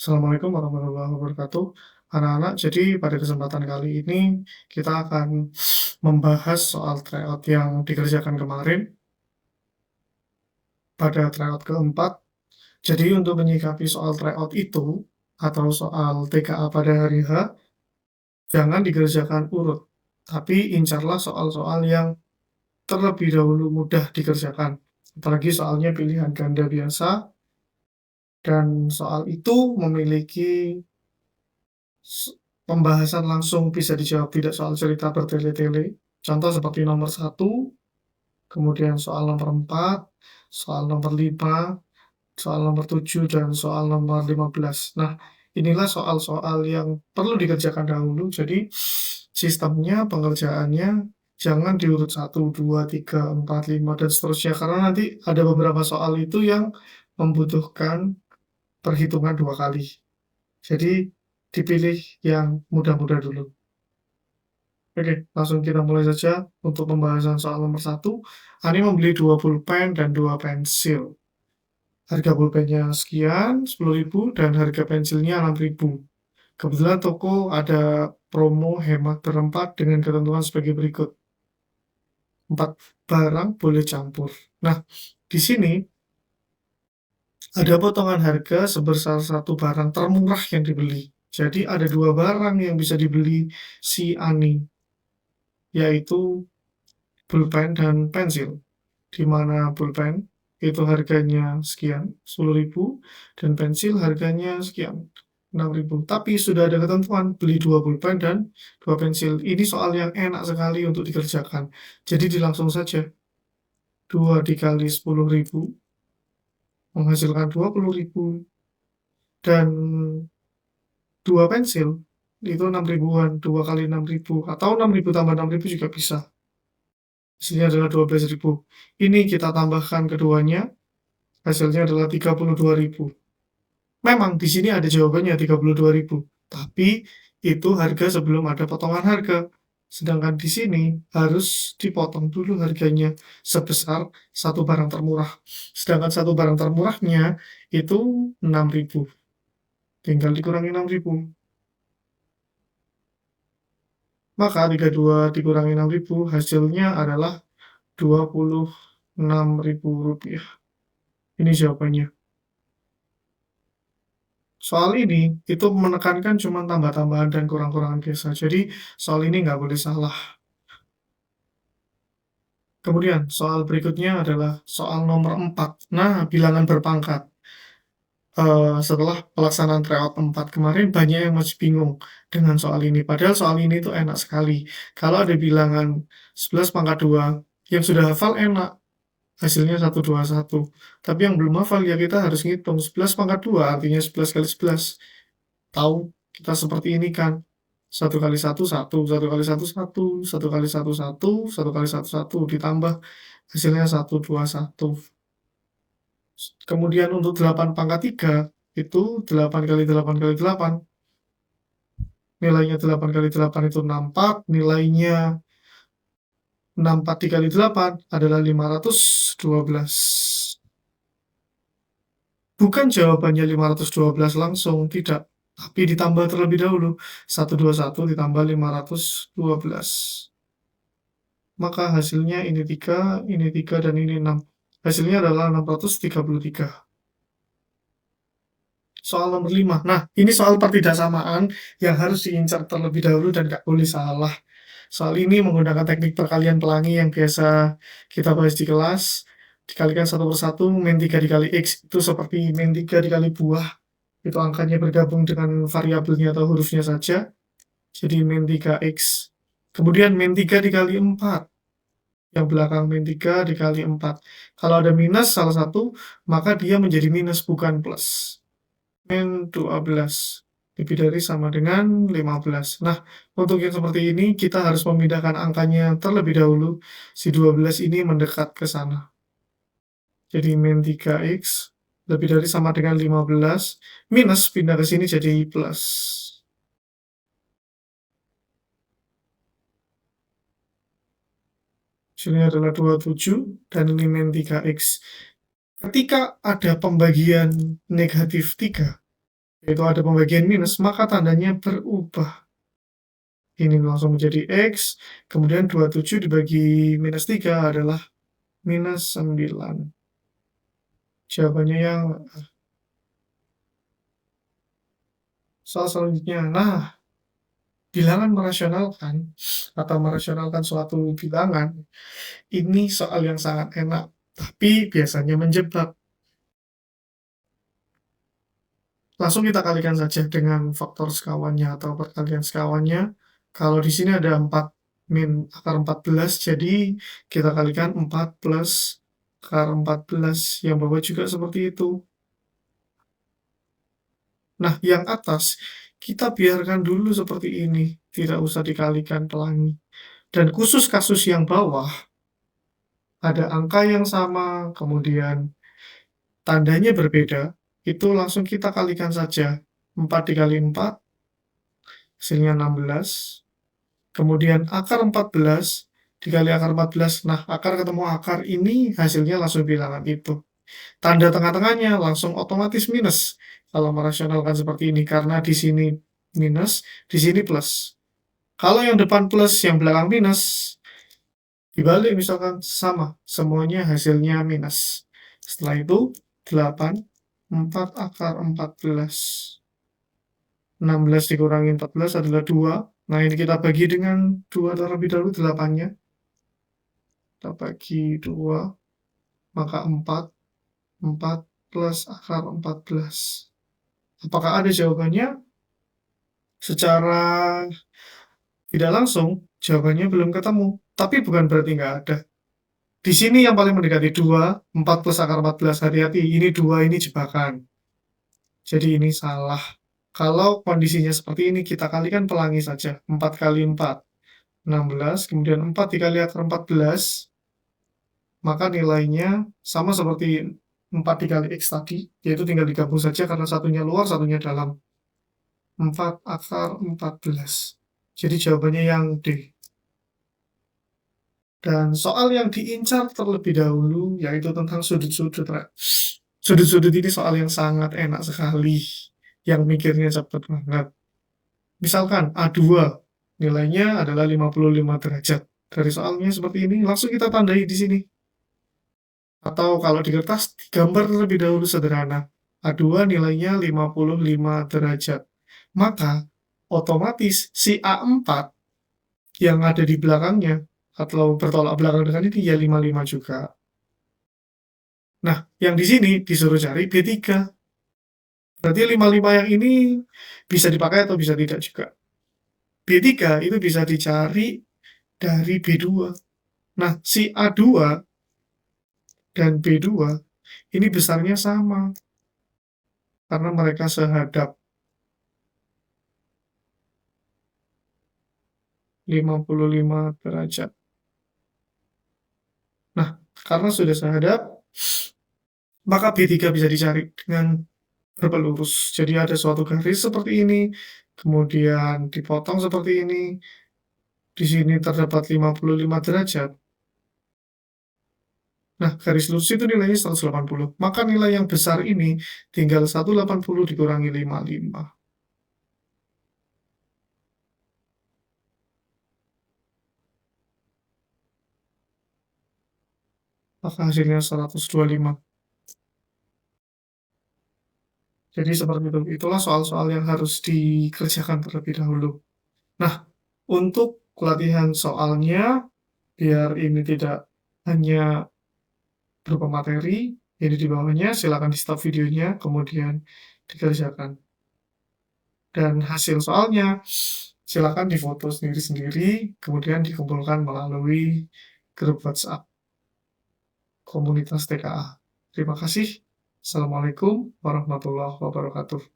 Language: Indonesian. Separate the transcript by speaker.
Speaker 1: Assalamualaikum warahmatullahi wabarakatuh. Anak-anak, jadi pada kesempatan kali ini kita akan membahas soal tryout yang dikerjakan kemarin pada tryout keempat. Jadi untuk menyikapi soal tryout itu atau soal TKA pada hari H, jangan dikerjakan urut, tapi incarlah soal-soal yang terlebih dahulu mudah dikerjakan. Apalagi soalnya pilihan ganda biasa dan soal itu memiliki pembahasan langsung bisa dijawab, tidak soal cerita bertele-tele. Contoh seperti nomor 1, kemudian soal nomor 4, soal nomor 5, soal nomor 7, dan soal nomor 15. Nah, inilah soal-soal yang perlu dikerjakan dahulu. Jadi, sistemnya, pengerjaannya jangan diurut 1, 2, 3, 4, 5, dan seterusnya. Karena nanti ada beberapa soal itu yang membutuhkan perhitungan 2 kali. Jadi, dipilih yang mudah-mudah dulu. Oke, langsung kita mulai saja untuk pembahasan soal nomor 1. Ani membeli 2 pulpen dan 2 pensil. Harga pulpennya sekian, 10.000, dan harga pensilnya 6.000. Kebetulan toko ada promo hemat berempat dengan ketentuan sebagai berikut. 4 barang boleh campur. Nah, di sini ada potongan harga sebesar 1 barang termurah yang dibeli. Jadi ada 2 barang yang bisa dibeli si Ani, yaitu pulpen dan pensil. Di mana pulpen itu harganya sekian, 10.000, dan pensil harganya sekian, 6.000. Tapi sudah ada ketentuan beli 2 pulpen dan 2 pensil. Ini soal yang enak sekali untuk dikerjakan. Jadi dilangsung saja. 2 dikali 10.000 menghasilkan 20.000, dan 2 pensil itu 6.000-an, 2 kali 6.000, atau 6.000 tambah 6.000 juga bisa. Hasilnya adalah 12.000. Ini kita tambahkan keduanya, hasilnya adalah 32.000. Memang di sini ada jawabannya 32.000, tapi itu harga sebelum ada potongan harga. Sedangkan di sini harus dipotong dulu harganya sebesar 1 barang termurah. Sedangkan 1 barang termurahnya itu 6.000. Tinggal dikurangi 6.000. Maka 32 dikurangi 6.000 hasilnya adalah 26.000 rupiah. Ini jawabannya. Soal ini itu menekankan cuma tambah-tambahan dan kurang-kurangan biasa. Jadi soal ini nggak boleh salah. Kemudian soal berikutnya adalah soal nomor 4. Nah, bilangan berpangkat. Setelah pelaksanaan tryout 4 kemarin banyak yang masih bingung dengan soal ini. Padahal soal ini tuh enak sekali. Kalau ada bilangan 11 pangkat 2, yang sudah hafal enak, hasilnya 121. Tapi yang belum hafal ya kita harus ngitung 11 pangkat 2 artinya 11 kali 11. Tahu kita seperti ini kan? 1 kali 1, 1, 1 kali 1, 1, 1 kali 1, 1, 1 kali 1, 1, ditambah hasilnya 121. Kemudian untuk 8 pangkat 3, itu 8 kali 8 kali 8. Nilainya 8 kali 8 itu 64, nilainya 64 dikali 8 adalah 512. Bukan jawabannya 512 langsung, tidak. Tapi ditambah terlebih dahulu. 121 ditambah 512. Maka hasilnya ini 3, dan ini 6. Hasilnya adalah 633. Soal nomor 5. Nah, ini soal pertidaksamaan yang harus diincar terlebih dahulu dan nggak boleh salah. Soal ini menggunakan teknik perkalian pelangi yang biasa kita bahas di kelas. Dikalikan 1 per 1, min 3 dikali X. Itu seperti min 3 dikali buah. Itu angkanya bergabung dengan variabelnya atau hurufnya saja. Jadi min 3X. Kemudian min 3 dikali 4. Yang belakang min 3 dikali 4. Kalau ada minus salah satu, maka dia menjadi minus bukan plus. Min 12 lebih dari sama dengan 15. Nah, untuk yang seperti ini kita harus memindahkan angkanya terlebih dahulu. Si 12 ini mendekat ke sana. Jadi min 3X lebih dari sama dengan 15, minus pindah ke sini jadi plus. Sini adalah 27 dan ini min 3X. Ketika ada pembagian negatif 3, yaitu ada pembagian minus, maka tandanya berubah. Ini langsung menjadi X, kemudian 27 dibagi minus 3 adalah minus 9. Jawabannya yang soal selanjutnya. Nah, bilangan merasionalkan atau merasionalkan suatu bilangan, ini soal yang sangat enak, tapi biasanya menjebak. Langsung kita kalikan saja dengan faktor sekawannya atau perkalian sekawannya. Kalau di sini ada 4 min akar 14, jadi kita kalikan 4 plus akar 14, yang bawah juga seperti itu. Nah, yang atas kita biarkan dulu seperti ini, tidak usah dikalikan pelangi. Dan khusus kasus yang bawah, ada angka yang sama, kemudian tandanya berbeda, itu langsung kita kalikan saja. 4 dikali 4, hasilnya 16. Kemudian akar 14 dikali akar 14. Nah, akar ketemu akar ini hasilnya langsung bilangan itu. Tanda tengah-tengahnya langsung otomatis minus kalau merasionalkan seperti ini, karena di sini minus, di sini plus. Kalau yang depan plus, yang belakang minus, dibalik misalkan sama, semuanya hasilnya minus. Setelah itu 8, 4 akar 14. 16 dikurangi 14 adalah 2. Nah, ini kita bagi dengan 2 terlebih dahulu 8-nya. Kita bagi 2, maka 4. 4 plus akar 14. Apakah ada jawabannya? Secara tidak langsung, jawabannya belum ketemu. Tapi bukan berarti nggak ada. Di sini yang paling mendekati 2, 4 plus akar 14. Hati-hati, ini 2, ini jebakan. Jadi ini salah. Kalau kondisinya seperti ini, kita kalikan pelangi saja. 4 kali 4, 16. Kemudian 4 dikali akar 14, maka nilainya sama seperti 4 dikali X tadi, yaitu tinggal digabung saja karena satunya luar, satunya dalam. 4 akar 14. Jadi jawabannya yang D. Dan soal yang diincar terlebih dahulu, yaitu tentang sudut-sudut. Sudut-sudut ini soal yang sangat enak sekali, yang mikirnya cepat banget. Misalkan A2, nilainya adalah 55 derajat. Dari soalnya seperti ini, langsung kita tandai di sini. Atau kalau di kertas, digambar terlebih dahulu sederhana. A2 nilainya 55 derajat. Maka, otomatis si A4 yang ada di belakangnya, atau bertolak belakang dengan ini, ya 55 juga. Nah, yang di sini disuruh cari B3. Berarti 55 yang ini bisa dipakai atau bisa tidak juga. B3 itu bisa dicari dari B2. Nah, si A2 dan B2 ini besarnya sama, karena mereka sehadap. 55 derajat. Nah, karena sudah sehadap, maka B3 bisa dicari dengan berpelurus. Jadi ada suatu garis seperti ini, kemudian dipotong seperti ini. Di sini terdapat 55 derajat. Nah, garis lurus itu nilainya 180. Maka nilai yang besar ini tinggal 180 dikurangi 55. Maka hasilnya 125. Jadi seperti itu. Itulah soal-soal yang harus dikerjakan terlebih dahulu. Nah, untuk latihan soalnya, biar ini tidak hanya berupa materi, ini di bawahnya silakan di-stop videonya, kemudian dikerjakan. Dan hasil soalnya silakan difoto sendiri-sendiri, kemudian dikumpulkan melalui grup WhatsApp komunitas TKA. Terima kasih. Assalamualaikum warahmatullahi wabarakatuh.